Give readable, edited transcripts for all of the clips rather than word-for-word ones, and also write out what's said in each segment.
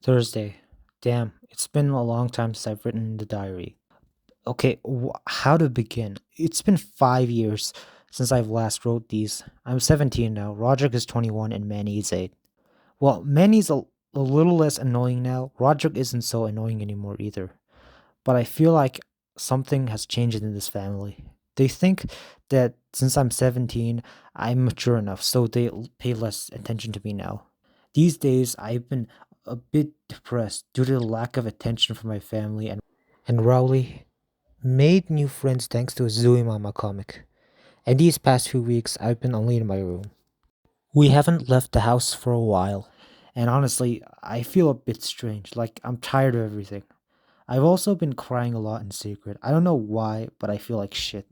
Thursday. Damn, it's been a long time since I've written in the diary. Okay, how to begin? It's been 5 years since I've last wrote these. I'm 17 now, Roderick is 21, and Manny is 8. Well, Manny's a little less annoying now. Roderick isn't so annoying anymore either. But I feel like something has changed in this family. They think that since I'm 17, I'm mature enough, so they pay less attention to me now. These days, I've been a bit depressed due to the lack of attention from my family, and Rowley made new friends thanks to a Zooey Mama comic. And these past few weeks, I've been only in my room. We haven't left the house for a while, and honestly, I feel a bit strange, like I'm tired of everything. I've also been crying a lot in secret. I don't know why, but I feel like shit.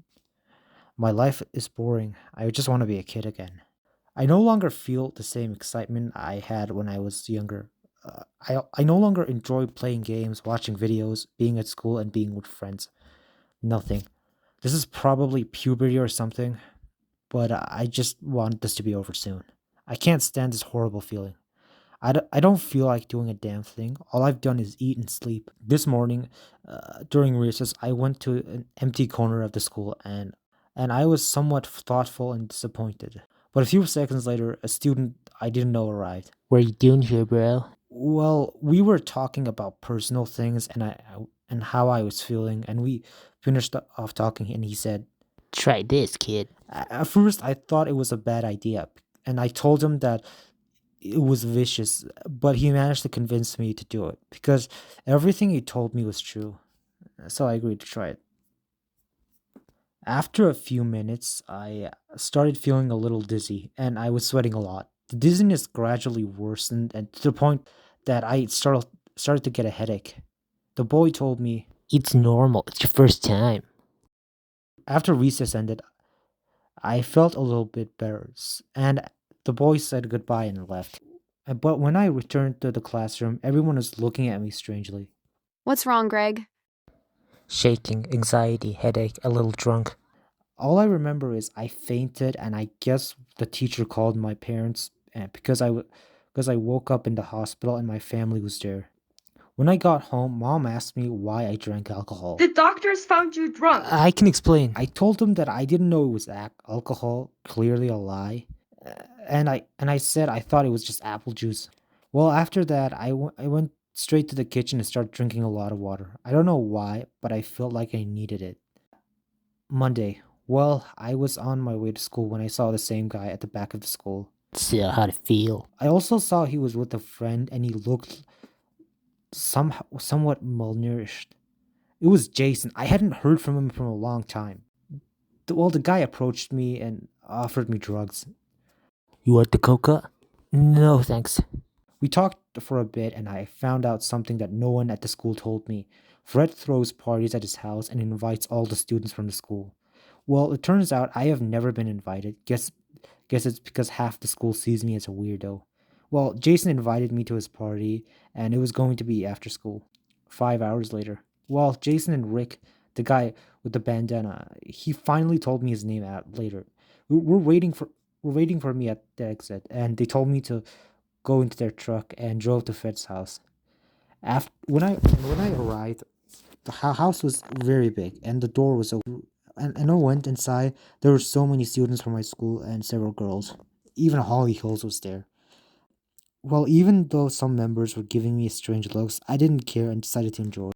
My life is boring. I just want to be a kid again. I no longer feel the same excitement I had when I was younger. I no longer enjoy playing games, watching videos, being at school, and being with friends. Nothing. This is probably puberty or something, but I just want this to be over soon. I can't stand this horrible feeling. I don't feel like doing a damn thing. All I've done is eat and sleep. This morning, during recess, I went to an empty corner of the school and I was somewhat thoughtful and disappointed. But a few seconds later, a student I didn't know arrived. What are you doing here, bro? Well, we were talking about personal things and how I was feeling, and we finished off talking, and he said, "Try this, kid." At first, I thought it was a bad idea, and I told him that it was vicious, but he managed to convince me to do it because everything he told me was true. So I agreed to try it. After a few minutes, I started feeling a little dizzy and I was sweating a lot. The dizziness gradually worsened and to the point that I started to get a headache. The boy told me, "It's normal, it's your first time." After recess ended, I felt a little bit better, and the boy said goodbye and left. But when I returned to the classroom, everyone was looking at me strangely. What's wrong, Greg? Shaking, anxiety, headache, a little drunk. All I remember is I fainted, and I guess the teacher called my parents because I woke up in the hospital and my family was there. When I got home, mom asked me why I drank alcohol. The doctors found you drunk. I can explain. I told them that I didn't know it was alcohol, clearly a lie. And I said I thought it was just apple juice. Well, after that, I went straight to the kitchen and started drinking a lot of water. I don't know why, but I felt like I needed it. Monday. Well, I was on my way to school when I saw the same guy at the back of the school. So how to feel? I also saw he was with a friend and he looked somewhat malnourished. It was Jason. I hadn't heard from him from a long time. Well, the guy approached me and offered me drugs. You want the coca? No, thanks. We talked for a bit and I found out something that no one at the school told me. Fred throws parties at his house and invites all the students from the school. Well, it turns out I have never been invited. Guess it's because half the school sees me as a weirdo. Well, Jason invited me to his party and it was going to be after school. 5 hours later. Well, Jason and Rick, the guy with the bandana, he finally told me his name out later. We're waiting for me at the exit, and they told me to go into their truck and drove to Fred's house. After when I arrived, the house was very big and the door was open. And I went inside. There were so many students from my school and several girls. Even Holly Hills was there. Well, even though some members were giving me strange looks, I didn't care and decided to enjoy.